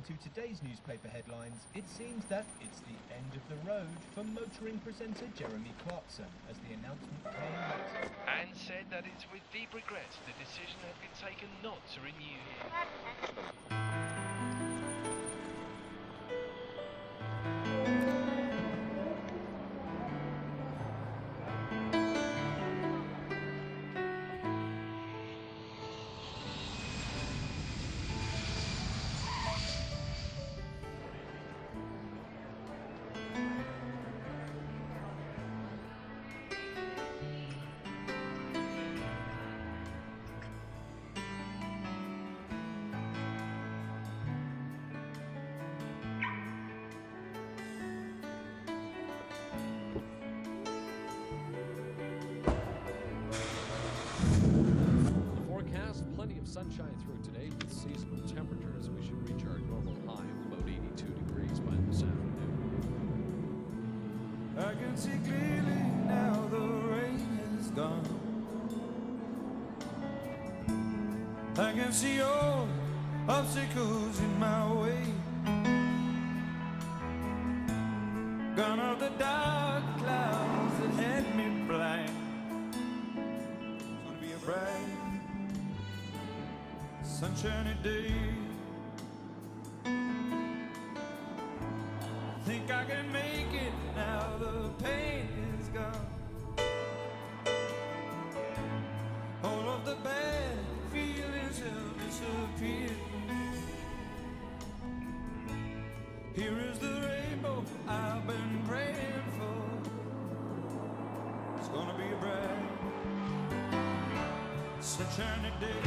to today's newspaper headlines, it seems that it's the end of the road for motoring presenter Jeremy Clarkson, as the announcement came later. And said that it's with deep regret the decision had been taken not to renew him. Plenty of sunshine through today with seasonal temperatures. We should reach our normal high of about 82 degrees by this afternoon. I can see clearly now the rain is gone. I can see all obstacles in my way. Gone are the dark clouds that had me blind. It's gonna be a bright sunshiny day. Think I can make it now, the pain is gone. All of the bad feelings have disappeared. Here is the rainbow I've been praying for. It's gonna be a bright sunshiny day.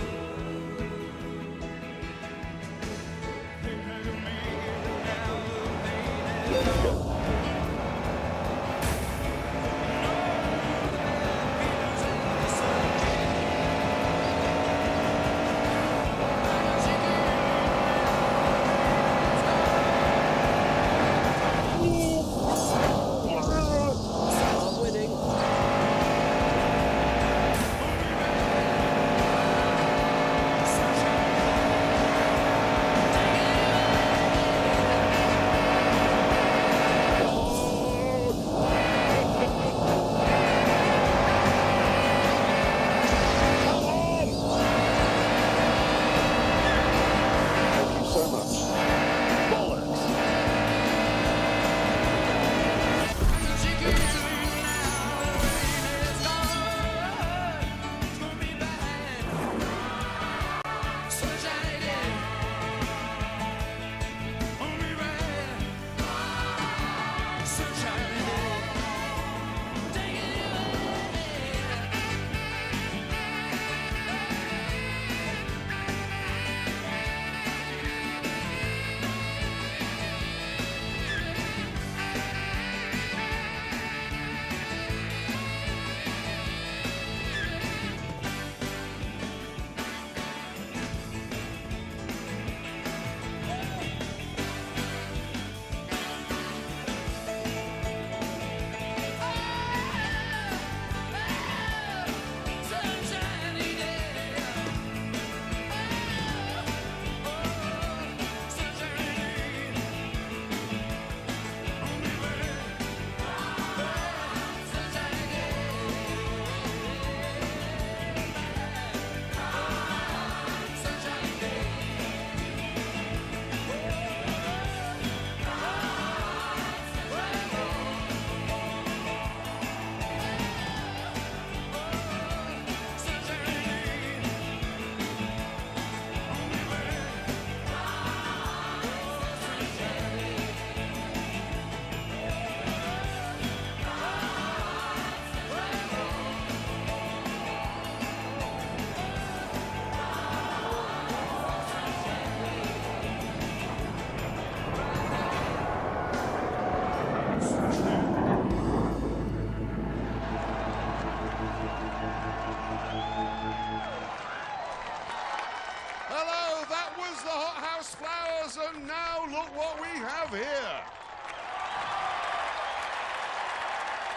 And now look what we have here.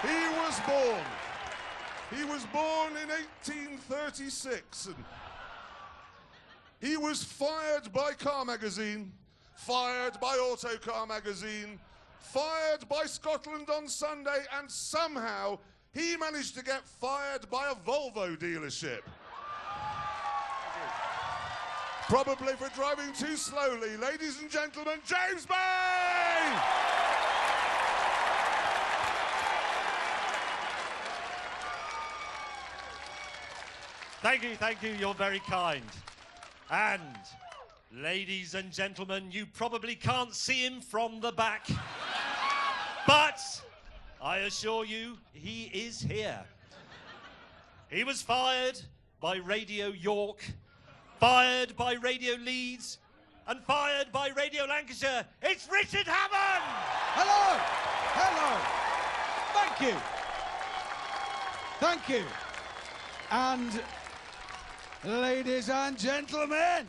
He was born in 1836, and he was fired by Car Magazine fired by Autocar magazine, fired by Scotland on Sunday, and somehow he managed to get fired by a Volvo dealership. Probably for driving too slowly. Ladies and gentlemen, James Bay! Thank you, you're very kind. And, ladies and gentlemen, you probably can't see him from the back, but I assure you, he is here. He was fired by Radio York, fired by Radio Leeds, and fired by Radio Lancashire. It's Richard Hammond! Hello! Hello! Thank you. Thank you. And, ladies and gentlemen,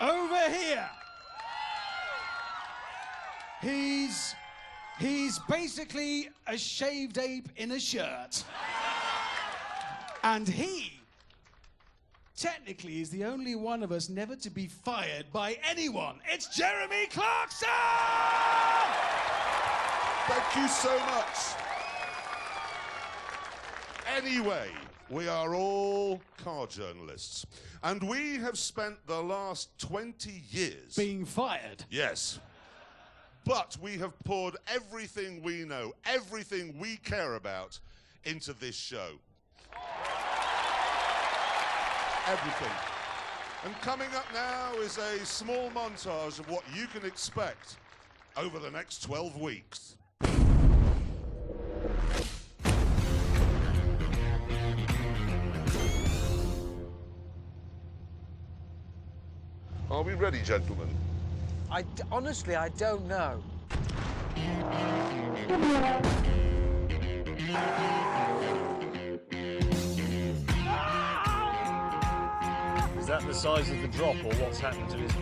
over here, he's basically a shaved ape in a shirt. And he technically is the only one of us never to be fired by anyone. It's Jeremy Clarkson! Thank you so much. Anyway, we are all car journalists, and we have spent the last 20 years... being fired. Yes. But we have poured everything we know, everything we care about, into this show. Everything. And coming up now is a small montage of what you can expect over the next 12 weeks. Are we ready, gentlemen? Honestly, I don't know. Is that the size of the drop, or what's happened to his...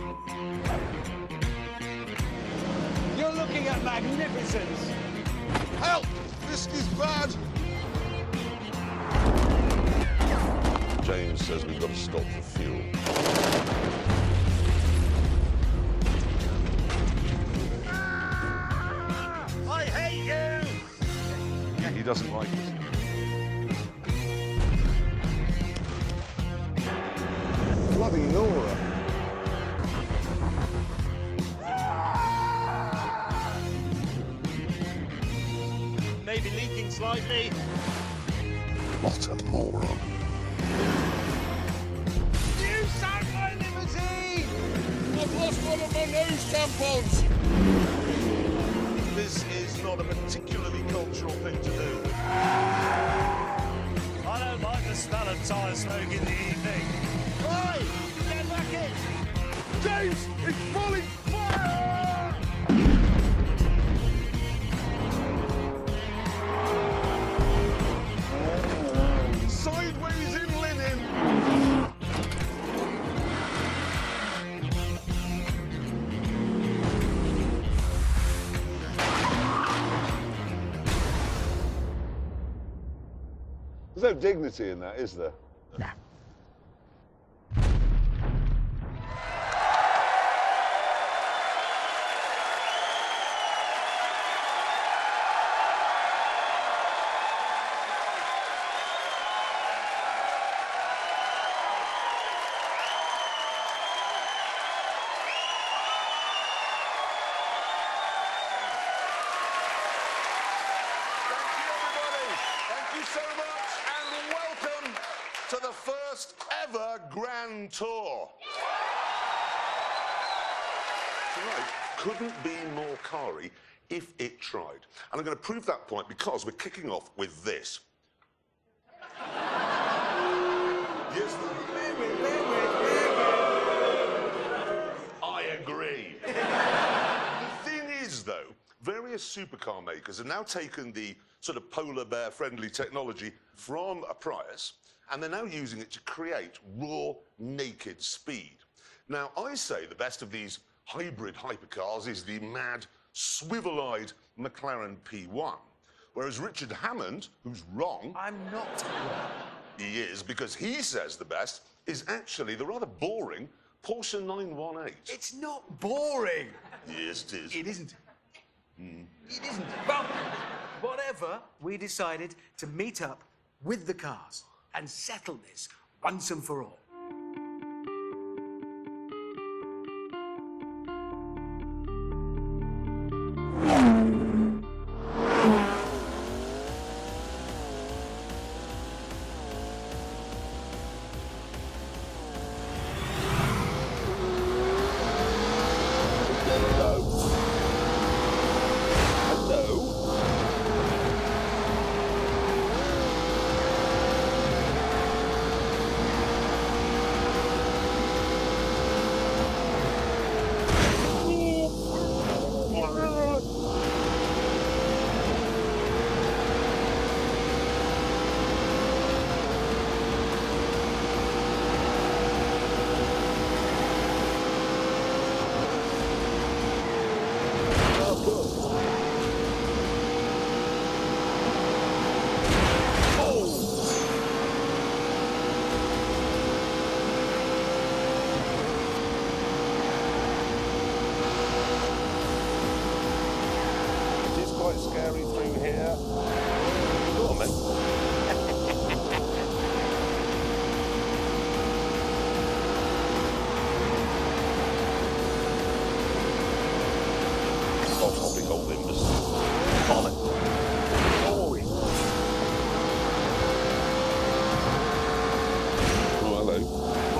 You're looking at magnificence. Help! This is bad! James says we've got to stop for fuel. I hate you! He doesn't like it. Bloody Nora. Maybe leaking slightly. What a moron. You sank my limousine! I've lost one of my nose tampons! This is not a particularly cultural thing to do. I don't like the smell of tyre smoke in the evening. Oi! Get back in! James, it's falling fire! Sideways in linen! There's no dignity in that, is there? No. To the first ever Grand Tour. Tonight couldn't be more car-y if it tried. And I'm going to prove that point because we're kicking off with this. Yes, I agree. The thing is, though, various supercar makers have now taken the sort of polar bear friendly technology from a Prius, and they're now using it to create raw, naked speed. Now, I say the best of these hybrid hypercars is the mad, swivel-eyed McLaren P1, whereas Richard Hammond, who's wrong... I'm not wrong. He is, because he says the best is actually the rather boring Porsche 918. It's not boring. Yes, it is. It isn't. It isn't. But whatever, we decided to meet up with the cars and settle this once and for all. Scary through here. Go on, mate. Off topic, old Imbus. On it. Oh, hello.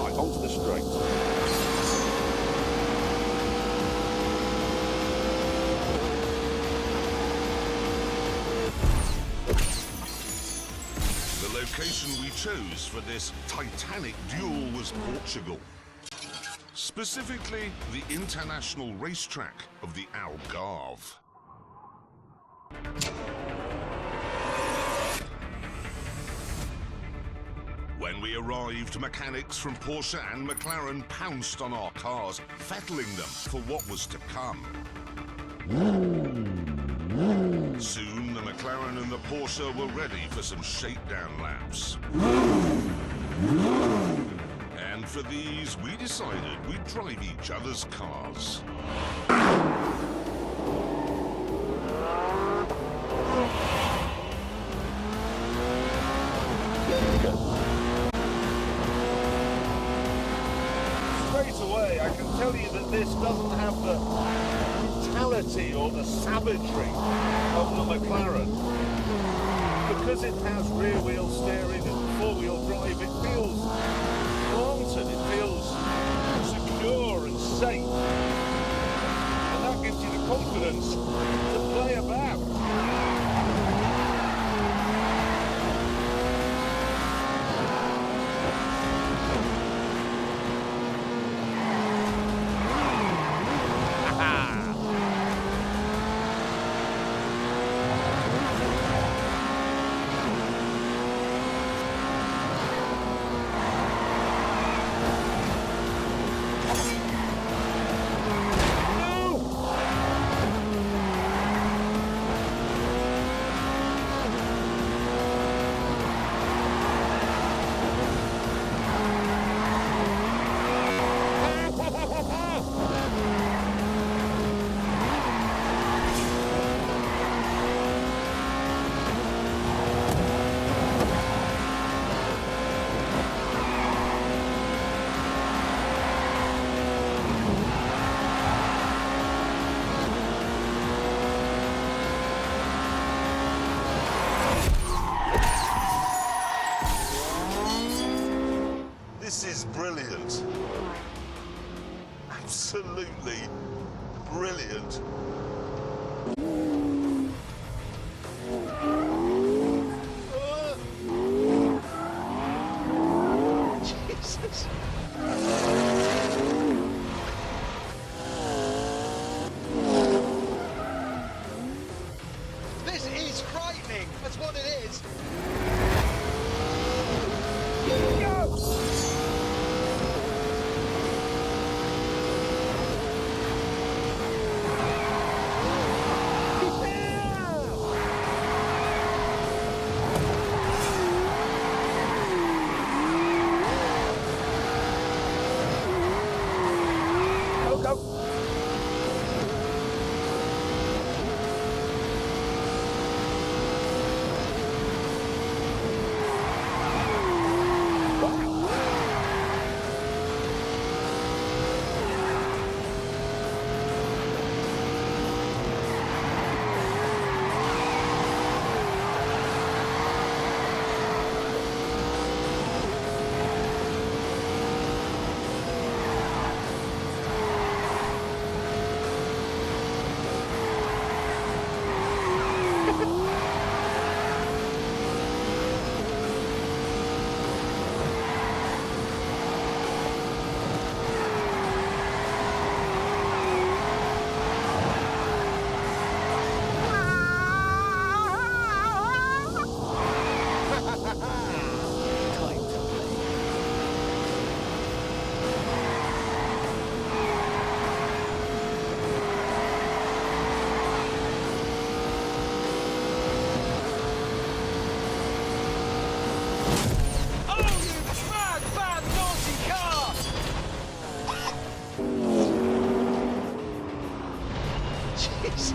Right, onto the straight. The location we chose for this titanic duel was Portugal. Specifically, the international racetrack of the Algarve. When we arrived, mechanics from Porsche and McLaren pounced on our cars, fettling them for what was to come. Soon, the McLaren and the Porsche were ready for some shakedown laps. And for these, we decided we'd drive each other's cars. Straight away, I can tell you that this doesn't have the brutality or the savagery of the McLaren. Because it has rear-wheel steering and four-wheel drive, it feels planted, it feels secure and safe. And that gives you the confidence to play about. This is brilliant. Absolutely brilliant. Jesus. This is frightening. That's what it is.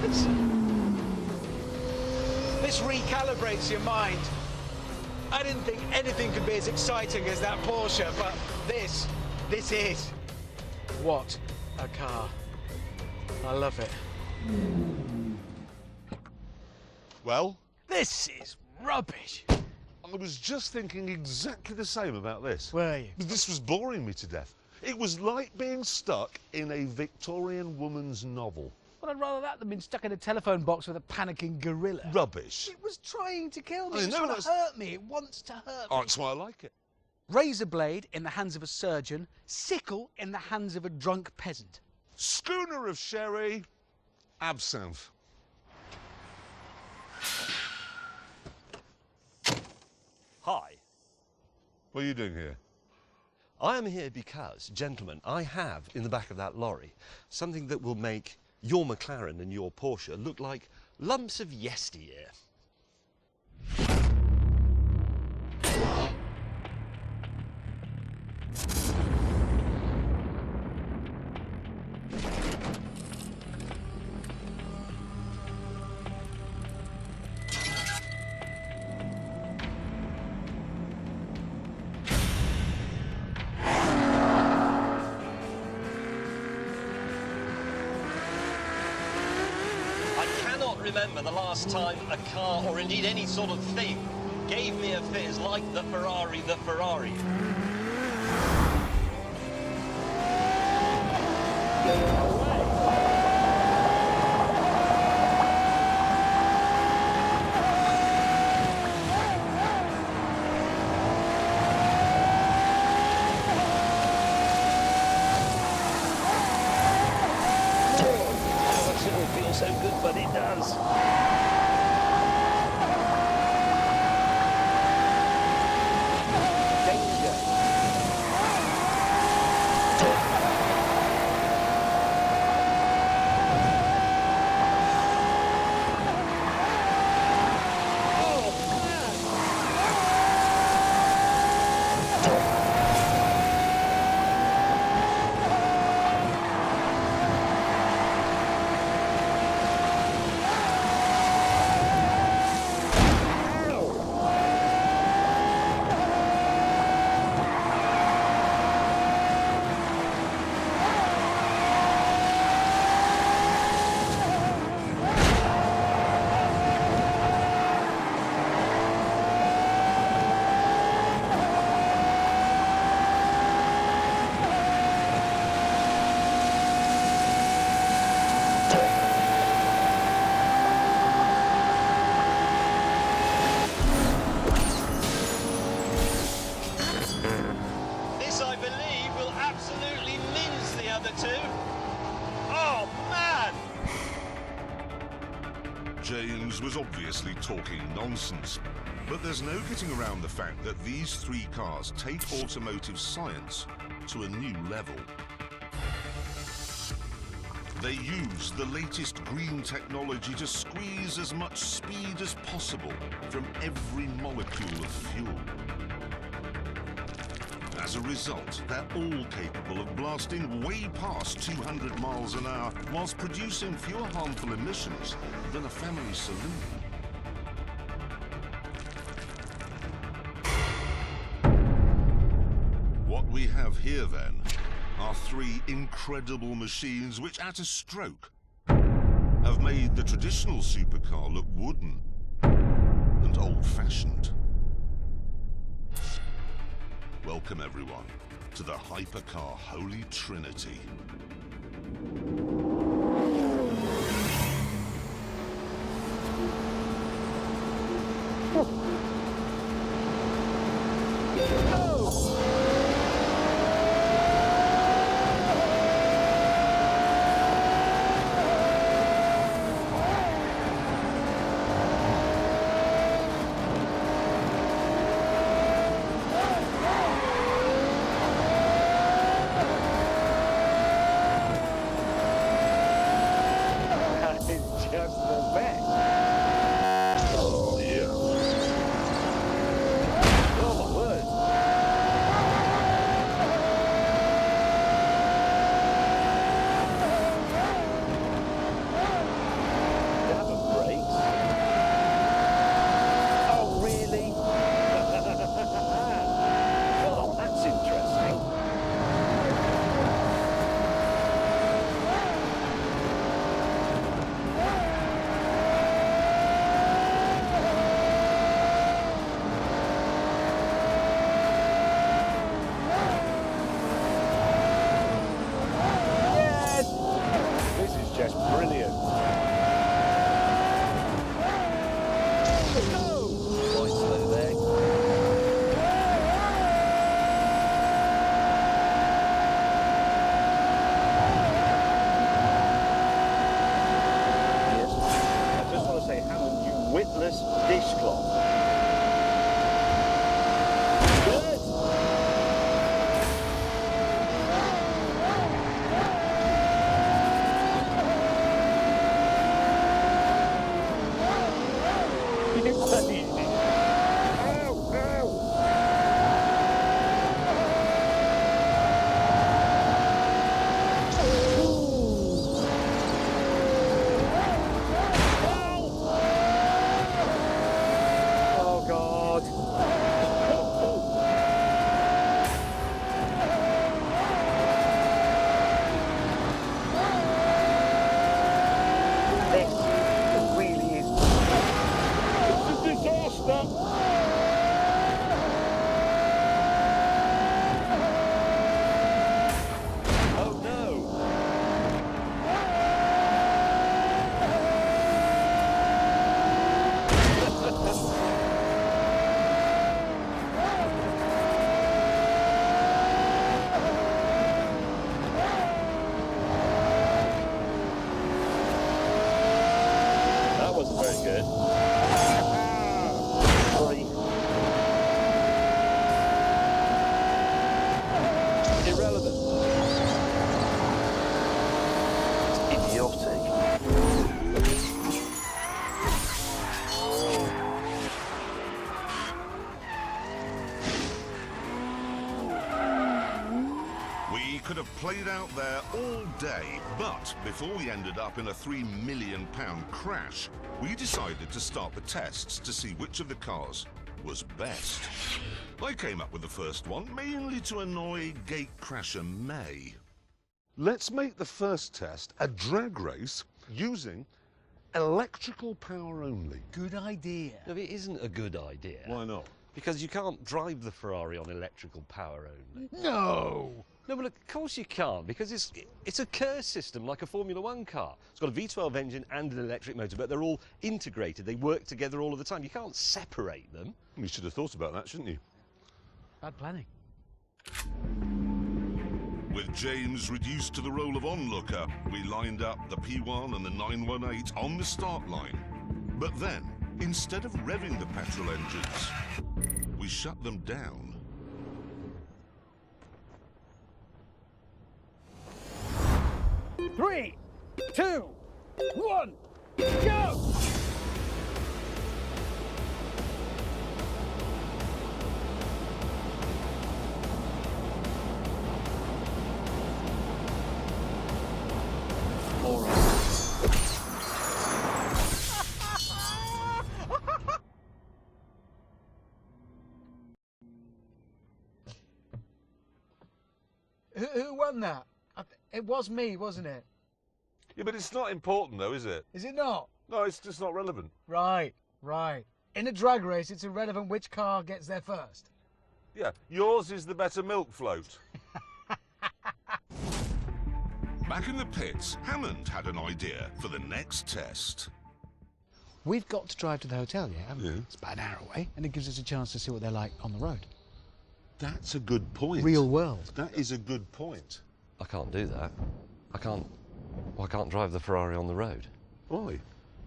Jesus! This recalibrates your mind. I didn't think anything could be as exciting as that Porsche, but this is. What a car. I love it. Well, This is rubbish. I was just thinking exactly the same about this. Were you? This was boring me to death. It was like being stuck in a Victorian woman's novel. Well, I'd rather that than being stuck in a telephone box with a panicking gorilla. Rubbish. It was trying to kill me. I It was know, trying to that's- hurt me. It wants to hurt Oh, me. that's why I like it. Razor blade in the hands of a surgeon, sickle in the hands of a drunk peasant. Schooner of sherry, absinthe. Hi. What are you doing here? I am here because, gentlemen, I have in the back of that lorry something that will make your McLaren and your Porsche look like lumps of yesteryear. I cannot remember the last time a car, or indeed any sort of thing, gave me a fizz like the Ferrari, That shouldn't feel so good, but it does. This, I believe, will absolutely mince the other two. Oh, man! James was obviously talking nonsense. But there's no getting around the fact that these three cars take automotive science to a new level. They use the latest green technology to squeeze as much speed as possible from every molecule of fuel. As a result, they're all capable of blasting way past 200 miles an hour whilst producing fewer harmful emissions than a family saloon. What we have here, then, are three incredible machines which, at a stroke, have made the traditional supercar look wooden and old-fashioned. Welcome, everyone, to the Hypercar Holy Trinity. witless dishcloth. Good. You bloody idiot. Ow, ow. Oh, God. This really is... It's a disaster. Oh, no. That wasn't very good. Sorry. Irrelevant. It's idiotic. We could have played out there all day, but before we ended up in a £3 million crash, we decided to start the tests to see which of the cars was best. I came up with the first one, mainly to annoy gatecrasher May. Let's make the first test a drag race using electrical power only. Good idea. No, it isn't a good idea. Why not? Because you can't drive the Ferrari on electrical power only. No. No, but look, of course you can't, because it's a Kerr system like a Formula One car. It's got a V12 engine and an electric motor, but they're all integrated. They work together all of the time. You can't separate them. You should have thought about that, shouldn't you? Bad planning. With James reduced to the role of onlooker, we lined up the P1 and the 918 on the start line. But then, instead of revving the petrol engines, we shut them down. 3, 2, 1, go! All right. Who won that? It was me, wasn't it? Yeah, but it's not important though, is it? Is it not? No, it's just not relevant. Right, right. In a drag race, it's irrelevant which car gets there first. Yeah, yours is the better milk float. Back in the pits, Hammond had an idea for the next test. We've got to drive to the hotel, yeah, haven't we? Yeah. It's about an hour away, and it gives us a chance to see what they're like on the road. That's a good point. Real world. That is a good point. I can't do that. I can't drive the Ferrari on the road. Why? Well,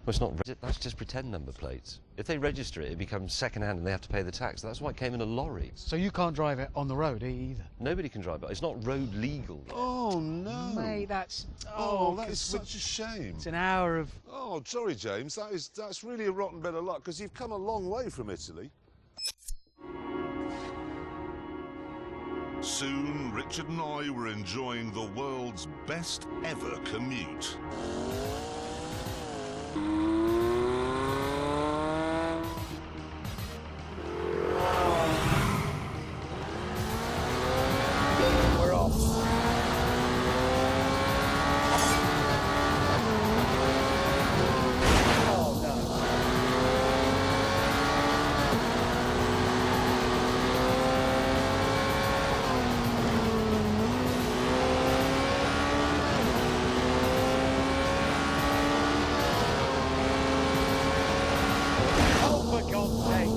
it's not. That's just pretend number plates. If they register it, it becomes second-hand and they have to pay the tax. That's why it came in a lorry. So you can't drive it on the road either? Nobody can drive it. It's not road legal. Oh, no. Mate, that's... Oh, that is such a shame. It's an hour of... Oh, sorry, James. That's really a rotten bit of luck, because you've come a long way from Italy. Soon, Richard and I were enjoying the world's best ever commute. We're off. Oh, no. Oh, for God's sake.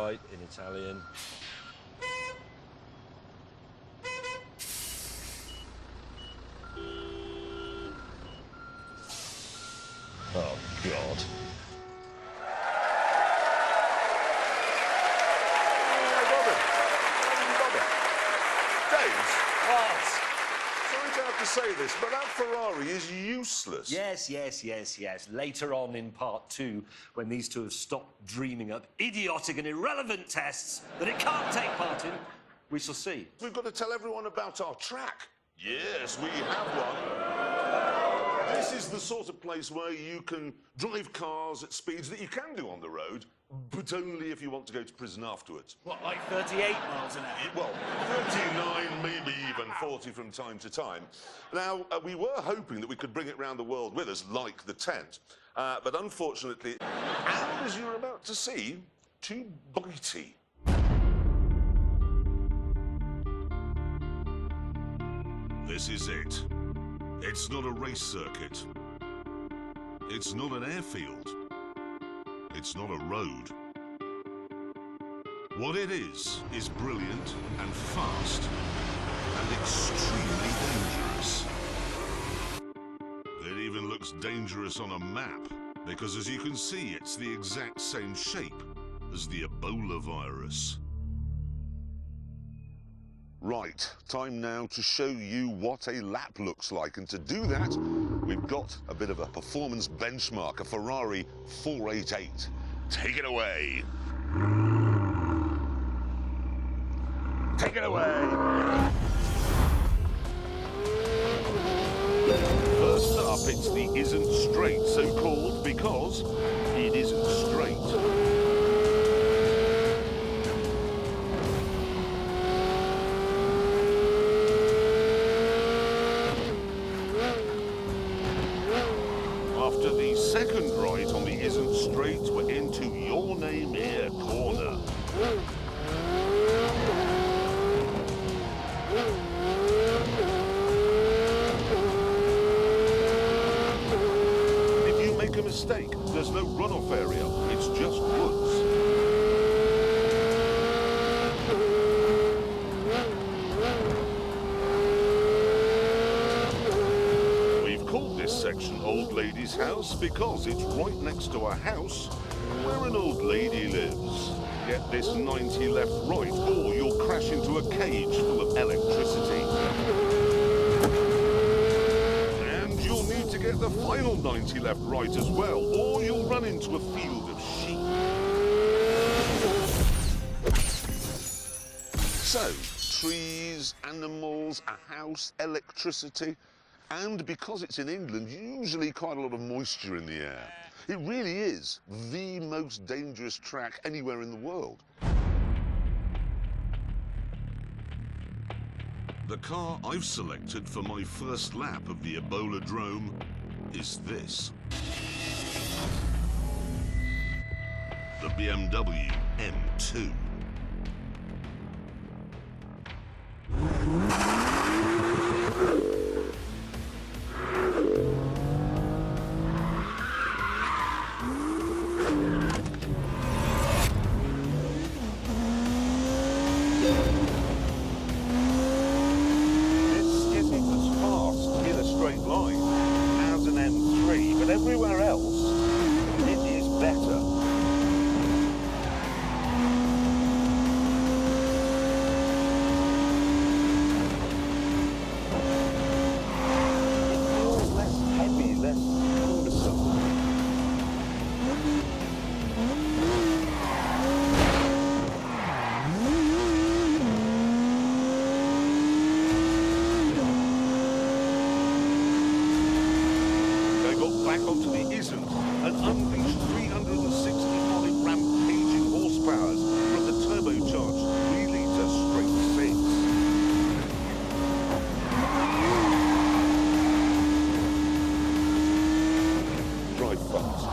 right in Italian. Oh, God. Sorry to have to say this, but that Ferrari is useless. Yes. Later on in part 2, when these two have stopped dreaming up idiotic and irrelevant tests that it can't take part in, we shall see. We've got to tell everyone about our track. Yes, we have one. This is the sort of place where you can drive cars at speeds that you can do on the road, but only if you want to go to prison afterwards. What, like 38 miles an hour? Well, 39, maybe even 40 from time to time. Now, we were hoping that we could bring it round the world with us, like the tent. But unfortunately, and as you're about to see, too bitey. This is it. It's not a race circuit. It's not an airfield. It's not a road. What it is brilliant and fast and extremely dangerous. It even looks dangerous on a map, because as you can see, it's the exact same shape as the Ebola virus. Right, time now to show you what a lap looks like, and to do that, we've got a bit of a performance benchmark, a Ferrari 488. Take it away. Take it away. First up, it's the isn't straight, so called because it isn't straight. After the second right on the isn't straight, we're into Your Name Here corner. If you make a mistake, there's no runoff area, it's just woods. Section Old Lady's House because it's right next to a house where an old lady lives. Get this 90 left right or you'll crash into a cage full of electricity. And you'll need to get the final 90 left right as well, or you'll run into a field of sheep. So, trees, animals, a house, electricity. And because it's in England, usually quite a lot of moisture in the air. It really is the most dangerous track anywhere in the world. The car I've selected for my first lap of the Ebola Drome is this. The BMW M2. Everywhere else, it is better. It feels less heavy, less cumbersome. Back onto the isn't and unleashed 365 rampaging horsepowers from the turbocharged 3-litre straight 6. Drive fast.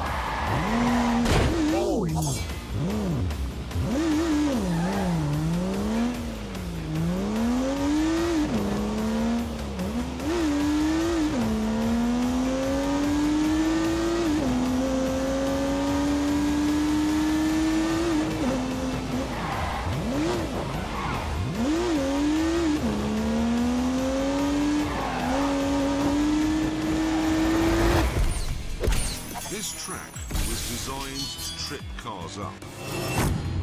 This track was designed to trip cars up.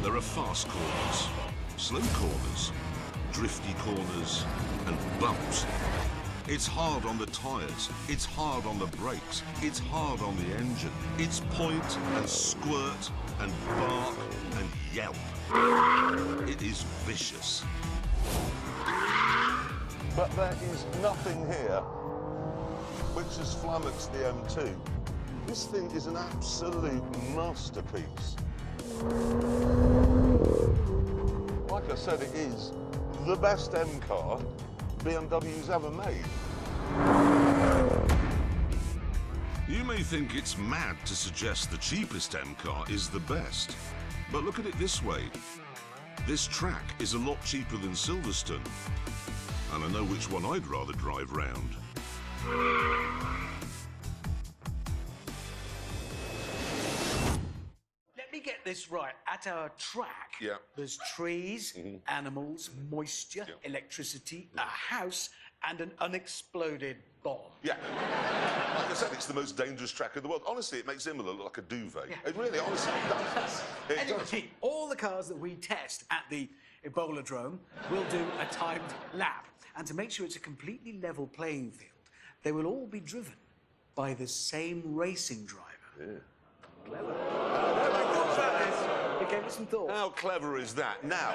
There are fast corners, slow corners, drifty corners, and bumps. It's hard on the tyres, it's hard on the brakes, it's hard on the engine. It's point and squirt and bark and yelp. It is vicious. But there is nothing here which has flummoxed the M2. This thing is an absolute masterpiece. Like I said, it is the best M car BMW's ever made. You may think it's mad to suggest the cheapest M car is the best, but look at it this way. This track is a lot cheaper than Silverstone, and I know which one I'd rather drive round. Let me get this right. At our track, Yeah. there's trees, animals, moisture, electricity, a house, and an unexploded bomb. Yeah. Like I said, it's the most dangerous track in the world. Honestly, it makes Imola look like a duvet. Yeah. It really, honestly, does. It Anyway, does. Pete, all the cars that we test at the Ebola-drome will do a timed lap. And to make sure it's a completely level playing field, they will all be driven by the same racing driver. Yeah. Clever. I thought about this. It gave it some thought. How clever is that? Now,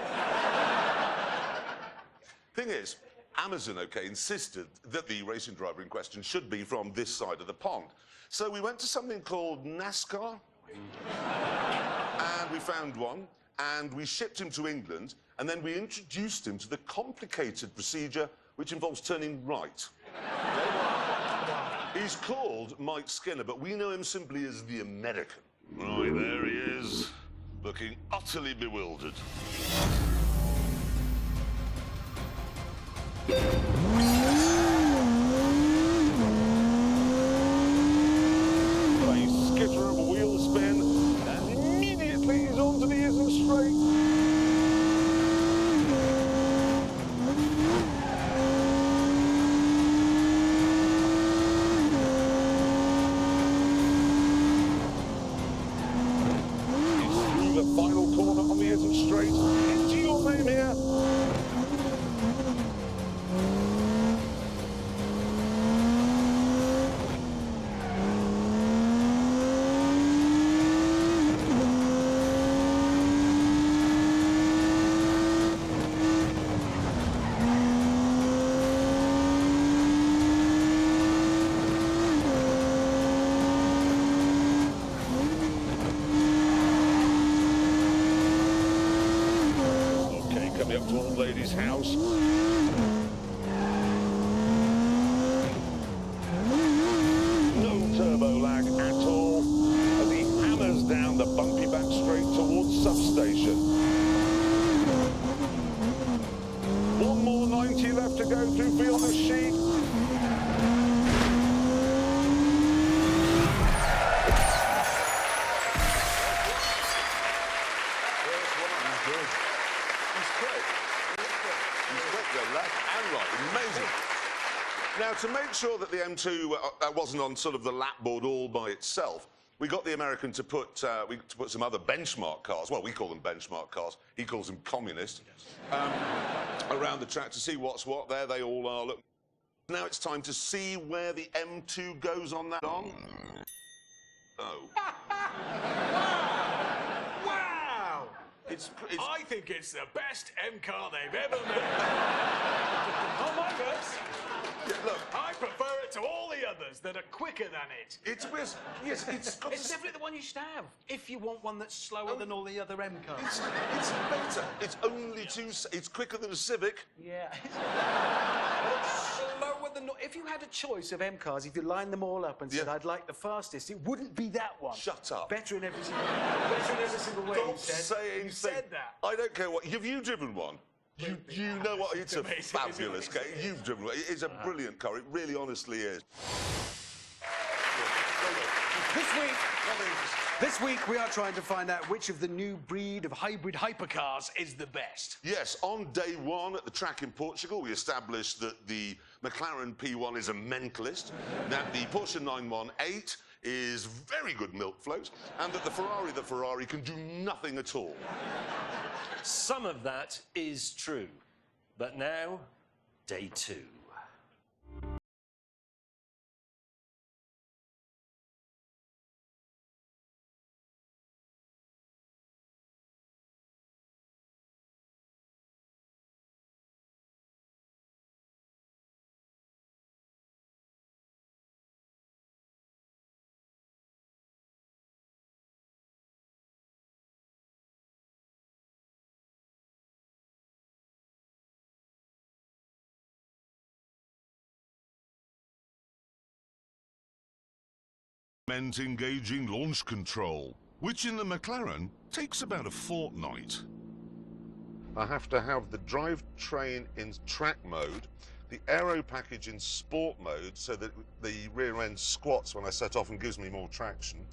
thing is, Amazon, OK, insisted that the racing driver in question should be from this side of the pond. So we went to something called NASCAR, and we found one, and we shipped him to England, and then we introduced him to the complicated procedure which involves turning right. He's called Mike Skinner, but we know him simply as the American. Right, there he is, looking utterly bewildered. A skitter of a wheel spin, and immediately he's onto the isn't straight. The final corner on the isn't straight. Into your name here. Coming up to Old Lady's house. No turbo lag at all as he hammers down the bumpy back straight towards substation. One more 90 left to go through field of sheep. Now, to make sure that the M2 wasn't on sort of the lap board all by itself, we got the American to put some other benchmark cars, well, we call them benchmark cars, he calls them communist, around the track to see what's what. There they all are. Look. Now it's time to see where the M2 goes on that on. Oh. Wow! It's I think it's the best M car they've ever made. Oh my goodness! Yeah, look. I prefer it to all the others that are quicker than it. It's got It's definitely the one you should have if you want one that's slower than all the other M cars. It's better. It's only it's quicker than a Civic. Yeah. It's slower than... If you had a choice of M cars, if you lined them all up and said, I'd like the fastest, it wouldn't be that one. Shut up. Better in every single way. Stop saying You said that. I don't care what. Have you driven one? You know what? It's a amazing, fabulous car. You've driven one. It's a brilliant car. It really, honestly is. This week we are trying to find out which of the new breed of hybrid hypercars is the best. Yes, on day one at the track in Portugal, we established that the McLaren P1 is a mentalist, that the Porsche 918 is very good milk float, and that the Ferrari can do nothing at all. Some of that is true. But now, day 2. Meant engaging launch control, which in the McLaren takes about a fortnight. I have to have the drivetrain in track mode, the aero package in sport mode so that the rear end squats when I set off and gives me more traction.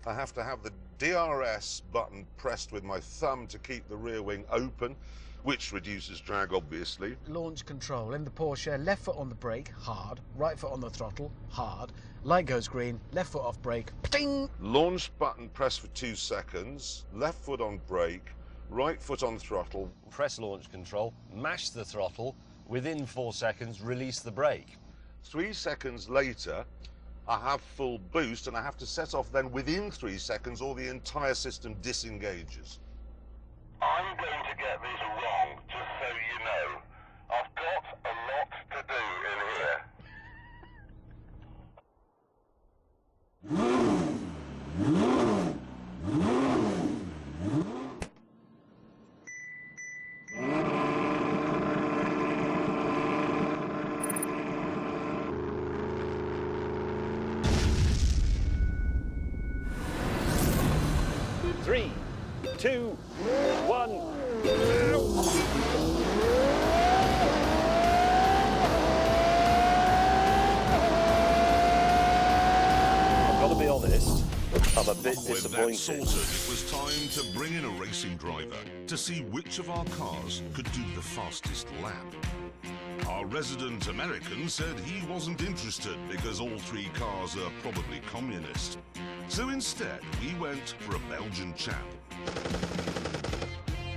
I have to have the DRS button pressed with my thumb to keep the rear wing open, which reduces drag, obviously. Launch control in the Porsche, left foot on the brake, hard, right foot on the throttle, hard, light goes green, left foot off brake, pting! Launch button pressed for 2 seconds, left foot on brake, right foot on throttle. Press launch control, mash the throttle, within 4 seconds, release the brake. 3 seconds later, I have full boost, and I have to set off then within 3 seconds or the entire system disengages. I'm going to get this wrong, just so you know. I've got a lot to do in here. Three, 2, 1. I've got to be honest, I'm a bit With that disappointed. sorted, it was time to bring in a racing driver to see which of our cars could do the fastest lap. Our resident American said he wasn't interested because all 3 cars are probably communist. So instead, we went for a Belgian chap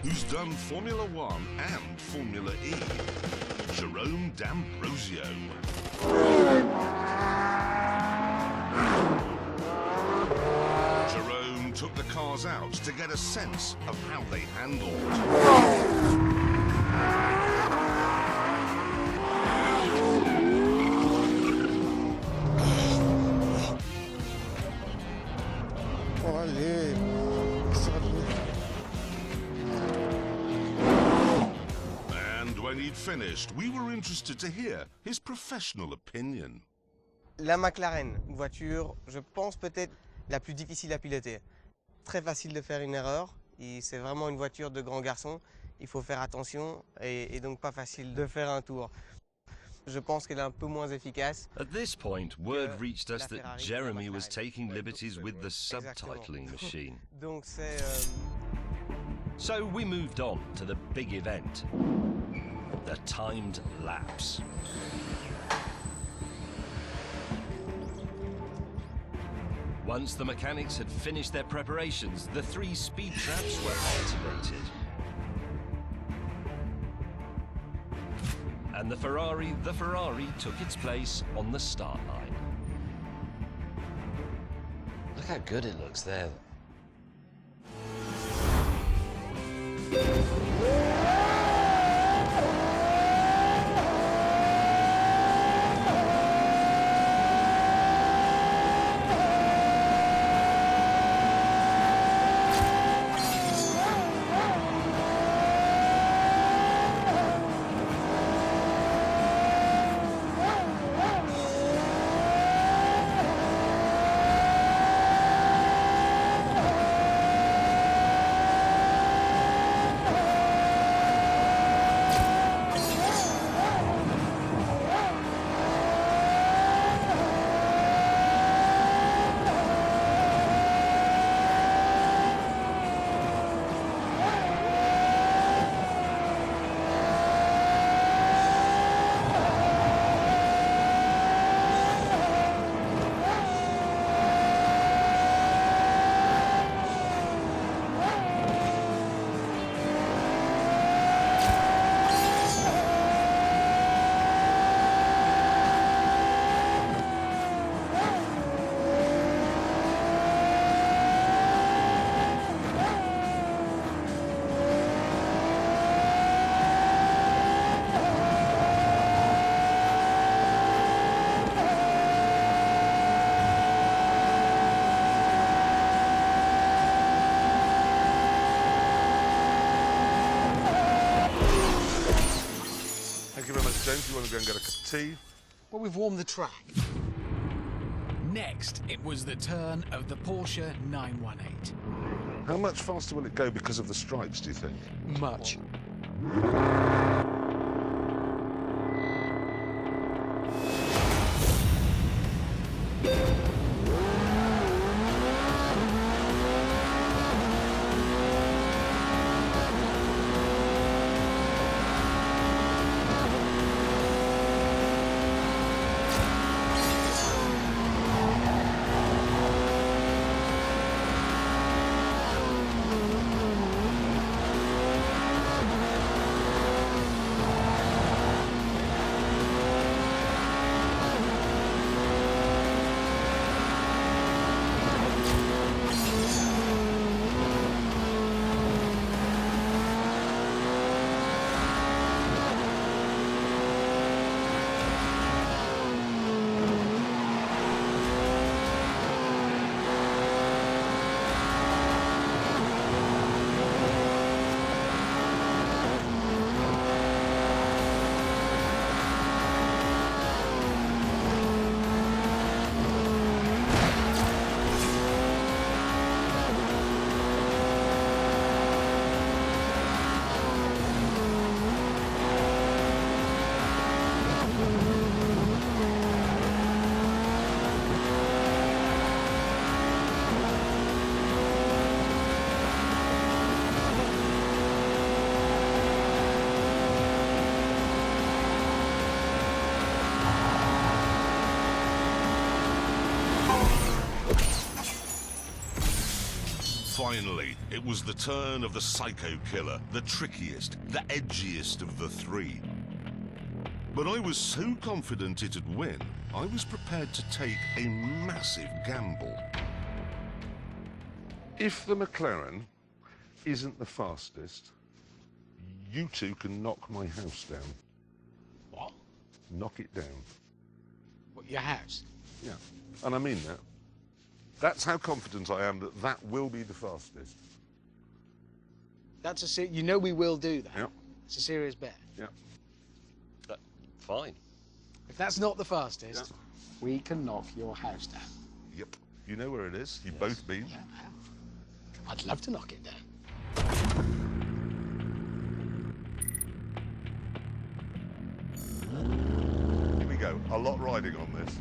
who's done Formula 1 and Formula E, Jerome D'Ambrosio. Jerome took the cars out to get a sense of how they handled. And when he'd finished, we were interested to hear his professional opinion. La McLaren, une voiture, je pense peut-être la plus difficile à piloter. Très facile de faire une erreur, et c'est vraiment une voiture de grand garçon. Il faut faire attention et donc pas facile de faire un tour. Je pense qu'elle est un peu moins efficace. At this point, word reached us that Jeremy was taking liberties with the subtitling machine. Donc c'est... So we moved on to the big event, the timed laps. Once the mechanics had finished their preparations, the 3 speed traps were activated. And the Ferrari took its place on the start line. Look how good it looks there. James, you want to go and get a cup of tea? Well, we've warmed the track. Next, it was the turn of the Porsche 918. How much faster will it go because of the stripes, do you think? Much. Finally, it was the turn of the psycho killer, the trickiest, the edgiest of the three. But I was so confident it'd win, I was prepared to take a massive gamble. If the McLaren isn't the fastest, you two can knock my house down. What? Knock it down. What, your house? Yeah, and I mean that. That's how confident I am that that will be the fastest. That's you know we will do that. Yeah. It's a serious bet. Yeah. Fine. If that's not the fastest, we can knock your house down. Yep. You know where it is. You've both been. Yeah. I'd love to knock it down. Here we go. A lot riding on this.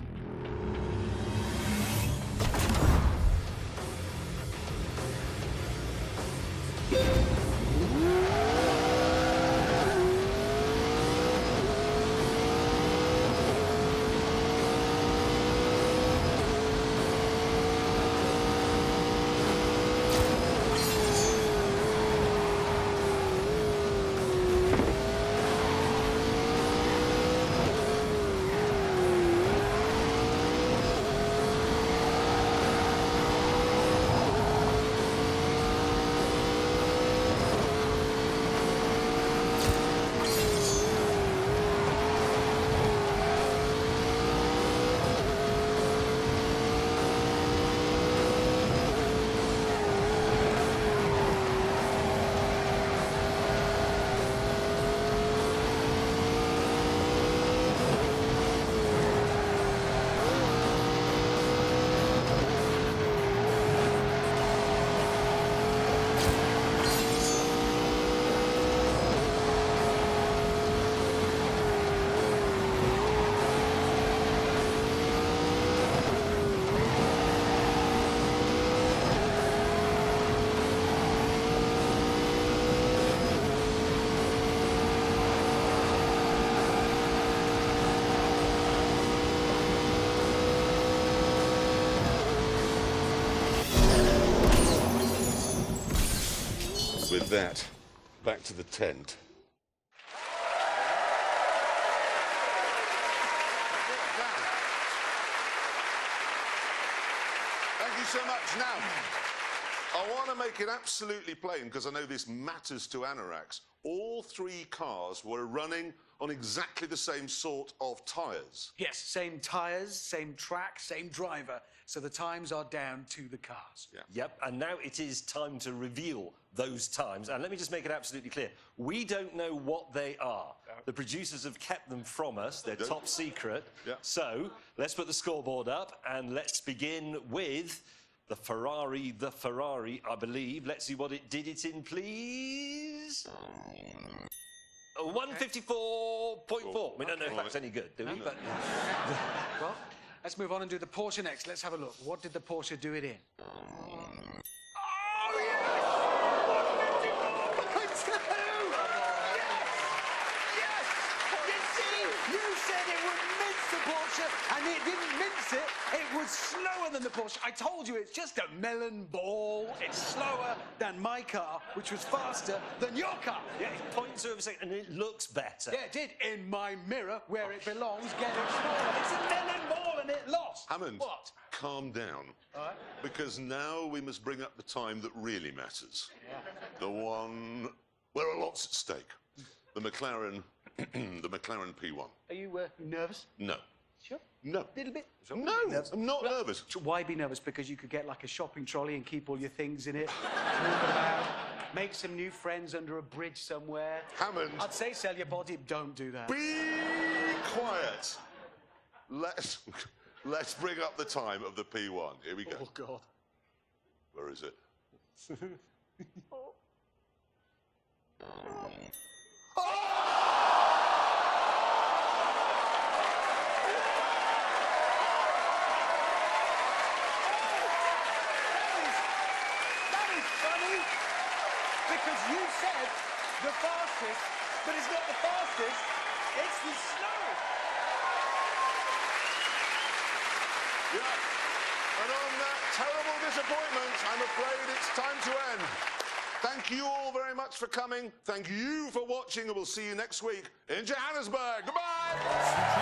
With that, back to the tent. Thank you so much. Now, I want to make it absolutely plain, because I know this matters to Anorax. All three cars were running on exactly the same sort of tyres. Yes, same tyres, same track, same driver. So the times are down to the cars. Yeah. Yep, and now it is time to reveal those times. And let me just make it absolutely clear. We don't know what they are. The producers have kept them from us. They're top secret. Yeah. So let's put the scoreboard up and let's begin with the Ferrari, I believe. Let's see what it did it in, please. 154.4. We don't know if that's any good, do we? But, well, let's move on and do the Porsche next. Let's have a look. What did the Porsche do it in? And it didn't mince it. It was slower than the Porsche. I told you, it's just a melon ball. It's slower than my car, which was faster than your car. Yeah, it's 0.2 of a second, and it looks better. Yeah, it did. In my mirror, where it belongs, getting smaller. It's a melon ball, and it lost. Hammond, What? calm down. All right. Because now we must bring up the time that really matters. Yeah. The one where a lot's at stake. The McLaren, the McLaren P1. Are you nervous? No. Sure. No. A little bit? No, I'm not nervous. Why be nervous? Because you could get like a shopping trolley and keep all your things in it. Move it about. Make some new friends under a bridge somewhere. Hammond. I'd say sell your body. Don't do that. Be quiet. Let's bring up the time of the P1. Here we go. Oh, God. Where is it? Because you said the fastest, but it's not the fastest, it's the slowest. Yeah. And on that terrible disappointment, I'm afraid it's time to end. Thank you all very much for coming. Thank you for watching, and we'll see you next week in Johannesburg. Goodbye!